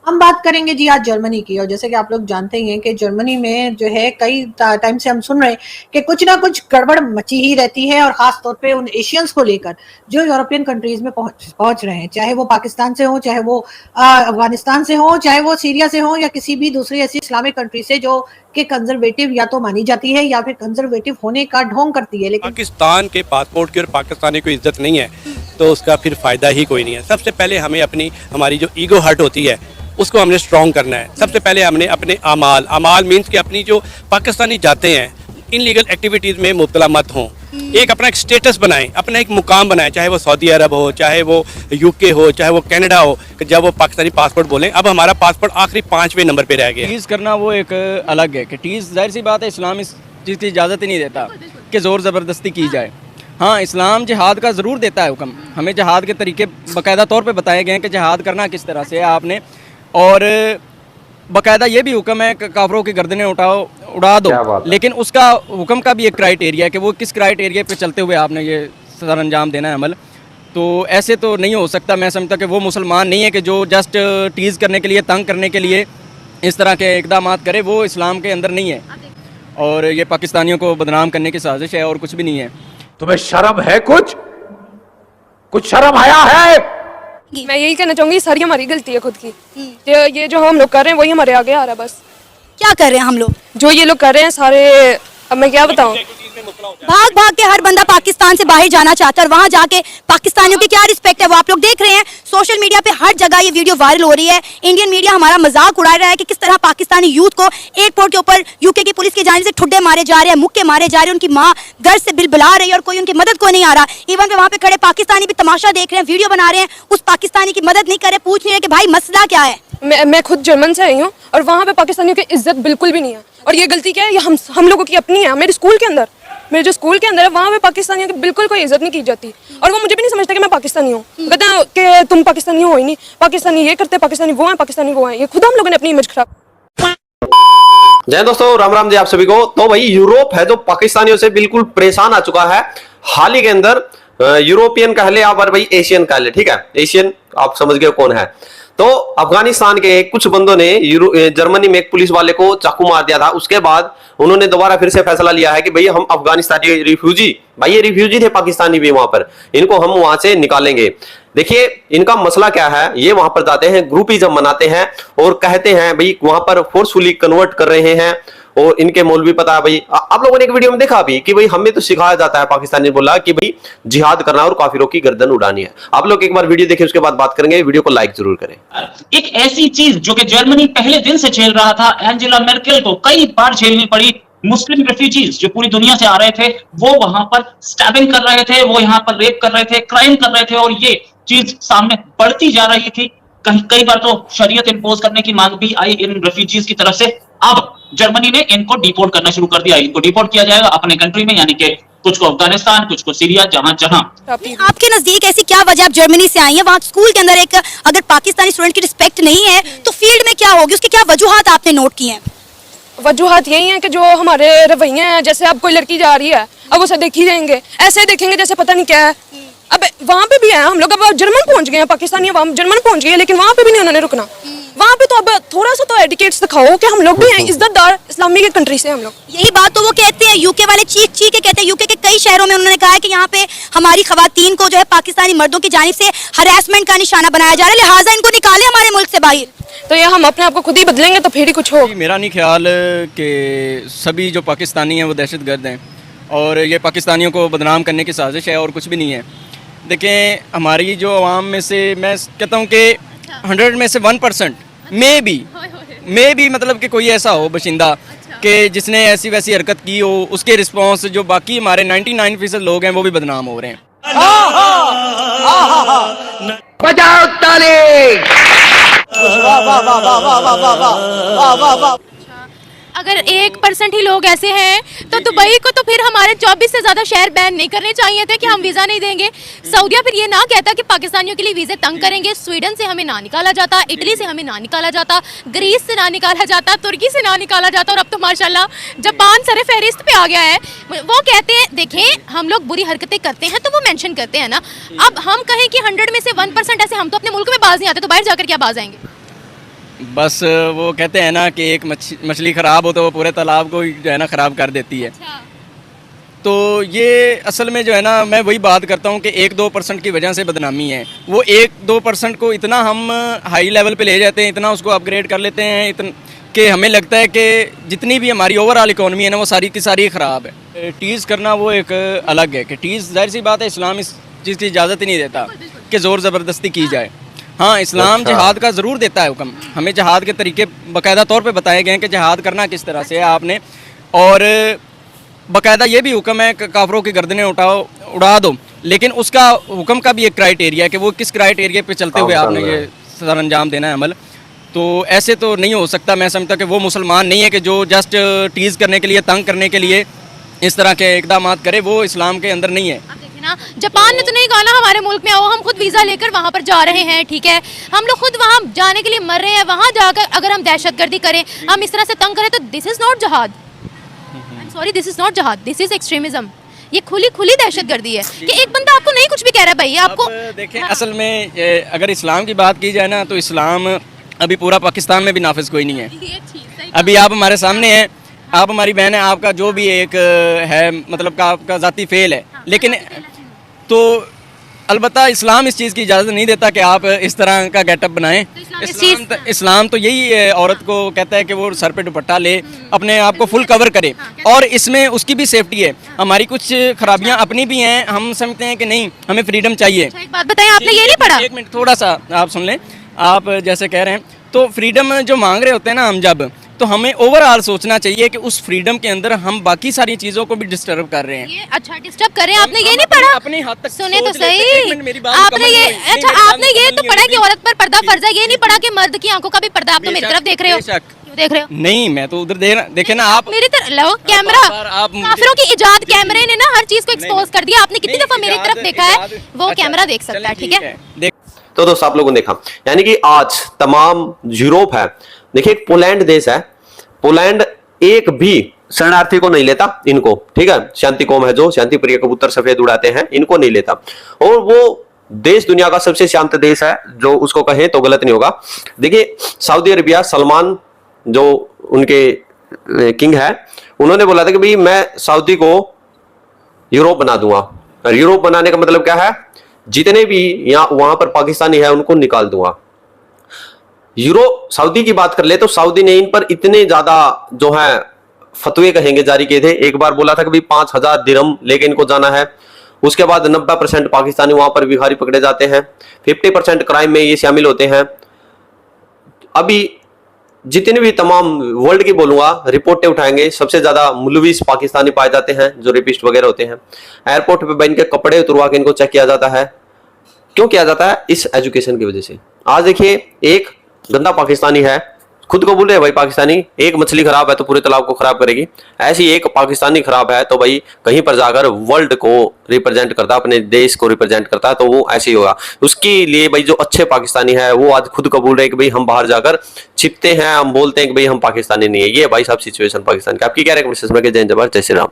हम बात करेंगे जी आज जर्मनी की। और जैसे कि आप लोग जानते ही हैं कि जर्मनी में जो है कई टाइम से हम सुन रहे हैं कि कुछ ना कुछ गड़बड़ मची ही रहती है, और खास तौर पे उन एशियंस को लेकर जो यूरोपियन कंट्रीज में पहुंच रहे हैं, चाहे वो पाकिस्तान से हो, चाहे वो अफगानिस्तान से हो, चाहे वो सीरिया से हो, या किसी भी दूसरी ऐसी इस्लामिक कंट्री से जो कि कंजर्वेटिव या तो मानी जाती है या फिर कंजर्वेटिव होने का ढोंग करती है। लेकिन पाकिस्तान के पासपोर्ट की और पाकिस्तानी को इज्जत नहीं है तो उसका फिर फायदा ही कोई नहीं है। सबसे पहले हमें हमारी जो ईगो हर्ट होती है उसको हमने स्ट्रॉन्ग करना है। सबसे पहले हमने अपने अमाल मीन्स कि अपनी जो पाकिस्तानी जाते हैं इनलीगल एक्टिविटीज़ में मुब्तला मत हों। एक अपना एक स्टेटस बनाएं, अपना एक मुकाम बनाएं, चाहे वो सऊदी अरब हो, चाहे वो यूके हो, चाहे वो कनाडा हो, कि जब वो पाकिस्तानी पासपोर्ट बोलें। अब हमारा पासपोर्ट आखिरी 5वें नंबर पे रह गया। टीज़ करना वो एक अलग है कि टीज़ जाहिर सी बात है, इस्लाम इस चीज़ की इजाज़त ही नहीं देता कि ज़ोर ज़बरदस्ती की जाए। हाँ, इस्लाम जिहाद का ज़रूर देता है हुक्म, हमें जिहाद के तरीके बाकायदा तौर पे बताए गए हैं कि जिहाद करना किस तरह से है आपने, और बाकायदा ये भी हुक्म है कि काफरों की गर्दनें उड़ा दो। लेकिन उसका हुक्म का भी एक क्राइटेरिया है कि वो किस क्राइटेरिया पे चलते हुए आपने ये सर अंजाम देना है अमल। तो ऐसे तो नहीं हो सकता। मैं समझता कि वो मुसलमान नहीं है कि जो जस्ट टीज़ करने के लिए, तंग करने के लिए इस तरह के इकदाम करे, वो इस्लाम के अंदर नहीं है। और ये पाकिस्तानियों को बदनाम करने की साजिश है और कुछ भी नहीं है। तुम्हें शर्म है? कुछ शर्म आया है? मैं यही कहना चाहूंगी, सारी हमारी गलती है खुद की। ये जो हम लोग कर रहे हैं वही हमारे आगे आ रहा है। बस क्या कर रहे हैं हम लोग? जो ये लोग कर रहे हैं सारे, अब मैं क्या बताऊं। भाग भाग के हर बंदा पाकिस्तान से बाहर जाना चाहता है, और वहाँ जाके पाकिस्तानियों की क्या रिस्पेक्ट है वो आप लोग देख रहे हैं। सोशल मीडिया पे हर जगह ये वीडियो वायरल हो रही है। इंडियन मीडिया हमारा मजाक उड़ा रहा है कि किस तरह पाकिस्तानी यूथ को एयरपोर्ट के ऊपर यूके की पुलिस की जानिब से ठुड्डे मारे जा रहे हैं, मुक्के मारे जा रहे हैं, उनकी माँ घर से बिलबिला रही है और कोई उनकी मदद को नहीं आ रहा। इवन वहाँ पे खड़े पाकिस्तानी भी तमाशा देख रहे हैं, वीडियो बना रहे हैं, उस पाकिस्तानी की मदद नहीं करे, पूछ नहीं रहे कि भाई मसला क्या है। मैं खुद जर्मन से आई हूँ और वहाँ पे पाकिस्तानियों की इज्जत बिल्कुल भी नहीं है। और ये गलती क्या है, ये हम लोगों की अपनी है। मेरे जो स्कूल के अंदर है वहाँ पे पाकिस्तानियों की बिल्कुल कोई इज्जत नहीं की जाती। और वो मुझे भी नहीं समझता कि मैं पाकिस्तानी हूँ। कहते हैं कि तुम पाकिस्तानी हो ही नहीं, पाकिस्तानी ये करते, पाकिस्तानी वो है, पाकिस्तानी वो है। ये खुद हम लोगों ने अपनी इमेज खराब। जय दोस्तों, राम राम जी आप सभी को। तो भाई यूरोप है जो पाकिस्तानियों से बिल्कुल परेशान आ चुका है। हाल ही के अंदर यूरोपियन कह ले आप, भाई एशियन कह ले, ठीक है, एशियन आप समझ गए कौन है। तो अफगानिस्तान के कुछ बंदों ने जर्मनी में एक पुलिस वाले को चाकू मार दिया था। उसके बाद उन्होंने दोबारा फिर से फैसला लिया है कि भाई हम अफगानिस्तानी रिफ्यूजी, भाई ये रिफ्यूजी थे पाकिस्तानी भी वहां पर, इनको हम वहां से निकालेंगे। देखिए इनका मसला क्या है, ये वहां पर जाते हैं, ग्रुपिज्म मनाते हैं और कहते हैं भाई वहां पर फोर्सफुली कन्वर्ट कर रहे हैं। और इनके मौलवी पता है भाई, आप लोगों ने एक वीडियो में देखा भी कि भाई हमें तो सिखाया जाता है, पाकिस्तानी बोला कि भाई जिहाद करना और काफिरों की गर्दन उड़ानी है। आप लोग एक बार वीडियो देखिए, उसके बाद बात करेंगे। वीडियो को लाइक जरूर करें। एक ऐसी चीज जो कि जर्मनी पहले दिन से झेल रहा था, एंजेला मेर्केल को कई बार झेलनी पड़ी। मुस्लिम रेफ्यूजीज जो पूरी दुनिया से आ रहे थे, वो वहां पर स्टैबिंग कर रहे थे, वो यहाँ पर रेप कर रहे थे, क्राइम कर रहे थे, और ये चीज सामने बढ़ती जा रही थी। कई बार तो शरीयत इंपोज करने की मांग भी आई इन रेफ्यूजीज की तरफ से। अब जर्मनी ने इनको डिपोर्ट करना शुरू कर दिया। इनको डिपोर्ट किया जाएगा अपने कंट्री में, यानी कि कुछ को अफगानिस्तान, कुछ को सीरिया, जहां जहां। आपके नजदीक ऐसी क्या वजह, आप जर्मनी से आई हैं, वहाँ स्कूल के अंदर एक अगर पाकिस्तानी स्टूडेंट की रिस्पेक्ट नहीं है तो फील्ड में क्या होगी, उसकी क्या वजूहात आपने नोट की हैं? वजूहात यही है कि जो हमारे रवैये हैं, जैसे अब कोई लड़की जा रही है, अब उसे देखी जाएंगे, ऐसे देखेंगे जैसे पता नहीं क्या है। अब वहाँ पे भी है, हम लोग अब जर्मन पहुंच गए हैं, पाकिस्तानी जर्मन पहुंच गए हैं, लेकिन वहाँ पे भी नहीं उन्होंने रुकना। वहाँ पे तो अब थोड़ा सा तो एडिकेट्स दिखाओ कि हम लोग भी हैं, इज्जतदार इस्लामी की कंट्री से हम लोग। यही बात तो वो कहते हैं, यूके वाले चीख चीख के कहते हैं। यूके के कई शहरों में उन्होंने कहा है कि यहाँ पे हमारी खवातीन को जो है पाकिस्तानी मर्दों की जानिब से हरासमेंट का निशाना बनाया जा रहा है, लिहाजा इनको निकाले हमारे मुल्क से बाहर। तो ये हम अपने आप को खुद ही बदलेंगे तो फिर ही कुछ हो। मेरा नहीं ख्याल कि सभी जो पाकिस्तानी हैं वो दहशतगर्द हैं और ये पाकिस्तानियों को बदनाम करने की साजिश है और कुछ भी नहीं है। देखें, हमारी जो आवाम में से मैं कहता हूँ कि 100 में से 1% मे भी मतलब कि कोई ऐसा हो बशिंदा कि जिसने ऐसी वैसी हरकत की हो, उसके रिस्पॉन्स जो बाकी हमारे 99% लोग हैं वो भी बदनाम हो रहे हैं। बजाओ ताली। अगर 1% ही लोग ऐसे हैं तो दुबई को तो फिर हमारे 24 से ज्यादा शहर बैन नहीं करने चाहिए थे कि हम वीजा नहीं देंगे। सऊदीया फिर ये ना कहता कि पाकिस्तानियों के लिए वीजे तंग करेंगे। स्वीडन से हमें ना निकाला जाता, इटली से हमें ना निकाला जाता, ग्रीस से ना निकाला जाता, तुर्की से ना निकाला जाता, और अब तो माशाल्लाह जापान सरे फहरिस्त पे आ गया है। वो कहते हैं, देखें हम लोग बुरी हरकतें करते हैं तो वो मेंशन करते हैं ना। अब हम कहें कि 100 में से 1% ऐसे, हम तो अपने मुल्क में बाज नहीं आते तो बाहर जाकर क्या बाज आएंगे? बस वो कहते हैं ना कि एक मछली ख़राब हो तो वो पूरे तालाब को जो है ना ख़राब कर देती है। तो ये असल में जो है ना, मैं वही बात करता हूँ कि 1-2% की वजह से बदनामी है। वो 1-2% को इतना हम हाई लेवल पे ले जाते हैं, इतना उसको अपग्रेड कर लेते हैं इतना कि हमें लगता है कि जितनी भी हमारी ओवरऑल इकोनॉमी है ना, वो सारी की सारी ख़राब है। टीज़ करना वो एक अलग है कि टीज़, जाहिर सी बात है, इस्लाम इस चीज़ की इजाज़त ही नहीं देता कि ज़ोर ज़बरदस्ती की जाए। हाँ, इस्लाम जिहाद का ज़रूर देता है हुक्म, हमें जिहाद के तरीके बाकायदा तौर पे बताए गए हैं कि जिहाद करना किस तरह से है आपने, और बाकायदा ये भी हुक्म है कि काफरों की गर्दनें उड़ा दो, लेकिन उसका हुक्म का भी एक क्राइटेरिया है कि वो किस क्राइटेरिया पे चलते हुए आपने ये सर अंजाम देना है अमल। तो ऐसे तो नहीं हो सकता, मैं समझता कि वो मुसलमान नहीं है कि जो जस्ट टीज़ करने के लिए, तंग करने के लिए इस तरह के इकदाम करे, वो इस्लाम के अंदर नहीं है। ना जापान ने तो नहीं कहा ना हमारे मुल्क में आओ, हम खुद वीजा लेकर वहाँ पर जा रहे हैं, ठीक है, हम लोग खुद वहाँ जाने के लिए मर रहे हैं। वहाँ जाकर अगर हम दहशतगर्दी करें, हम इस तरह से तंग करें, तो दिस इज नॉट जहाद, सॉरी, दिस इज नॉट जहाद, दिस इज एक्सट्रीमिज्म। ये खुली दहशतगर्दी है कि एक बंदा आपको नहीं कुछ भी कह रहा है भाई, आपको देखें असल में अगर इस्लाम की बात की जाए ना, तो इस्लाम अभी पूरा पाकिस्तान में भी नाफिज कोई नहीं है। अभी आप हमारे सामने हैं, आप हमारी बहन है, आपका जो भी एक है मतलब का आपका ज़ाती फेल है, लेकिन तो अलबत्ता इस्लाम इस चीज़ की इजाज़त नहीं देता कि आप इस तरह का गेटअप बनाएं। इस्लाम तो यही औरत को कहता है कि वो सर पे दुपट्टा ले, अपने आप को फुल कवर करे, और इसमें उसकी भी सेफ्टी है। हमारी कुछ खराबियां अपनी भी हैं, हम समझते हैं कि नहीं, हमें फ्रीडम चाहिए। एक बात बताएं, आपने ये नहीं पढ़ा? एक मिनट, थोड़ा सा आप सुन लें। आप जैसे कह रहे हैं, तो फ्रीडम जो मांग रहे होते हैं ना हम, जब तो हमें ओवरऑल सोचना चाहिए कि उस फ्रीडम के अंदर हम बाकी सारी चीजों को भी डिस्टर्ब कर रहे हैं। ये अच्छा डिस्टर्ब कर रहे हैं, आपने ये नहीं पढ़ा? अपने हद तक सुने तो सोच लेते हैं। सही, एक मिनट, मेरी बात आपने मुकम्मल ये नहीं हुई। अच्छा मेरी बात आपने ये तो मुकम्मल पढ़ा नहीं कि हुई। औरत पर पर्दा फर्ज है, ये नहीं पढ़ा कि मर्द की आंखों का भी पर्दा। आप तो मेरी तरफ देख रहे हो, क्यों देख रहे हो? नहीं, मैं तो उधर देखे ना आप मेरी तरफ लो कैमरा, काफिरों की इजाद कैमरे ने ना हर चीज को एक्सपोज कर दिया। आपने कितनी दफा मेरी तरफ देखा है, वो कैमरा देख सकता है, ठीक है। तो दोस्तों आप लोगों ने देखा, यानी कि आज तमाम यूरोप है, देखिए एक पोलैंड देश है, पोलैंड एक भी शरणार्थी को नहीं लेता इनको, ठीक है, शांति कौम है जो शांति प्रिय कबूतर सफेद उड़ाते हैं, इनको नहीं लेता। और वो देश दुनिया का सबसे शांत देश है, जो उसको कहें तो गलत नहीं होगा। देखिए सऊदी अरेबिया, सलमान जो उनके किंग है, उन्होंने बोला था कि भाई मैं सऊदी को यूरोप बना दूंगा, और यूरोप बनाने का मतलब क्या है, जितने भी यहाँ वहां पर पाकिस्तानी है उनको निकाल दूंगा। सऊदी की बात कर ले तो सऊदी ने इन पर इतने ज्यादा जो है फतवे कहेंगे जारी किए थे। एक बार बोला था कि भाई 5000 दिरहम लेके इनको जाना है। उसके बाद 90% पाकिस्तानी वहां पर भिखारी पकड़े जाते हैं, 50% क्राइम में ये शामिल होते हैं। अभी जितने भी तमाम वर्ल्ड की बोलूंगा रिपोर्टें उठाएंगे, सबसे ज्यादा मुलविस पाकिस्तानी पाए जाते हैं, जो रेपिस्ट वगैरह होते हैं। एयरपोर्ट पे इनके कपड़े उतरवा के इनको चेक किया जाता है। क्यों किया जाता है? इस एजुकेशन की वजह से। आज देखिए एक गंदा पाकिस्तानी है, खुद को बोल रहे भाई पाकिस्तानी, एक मछली खराब है तो पूरे तालाब को खराब करेगी। ऐसी एक पाकिस्तानी खराब है तो भाई कहीं पर जाकर वर्ल्ड को रिप्रेजेंट करता, अपने देश को रिप्रेजेंट करता, तो वो ऐसे ही होगा। उसके लिए भाई जो अच्छे पाकिस्तानी है वो आज खुद को बोल रहे हैं कि भाई हम बाहर जाकर छिपते हैं, हम बोलते हैं कि भाई हम पाकिस्तानी नहीं है। ये भाई साहब सिचुएशन पाकिस्तान की। आपकी क्या रिकमेंडेशन में? जय जवाहर, जय श्री राम।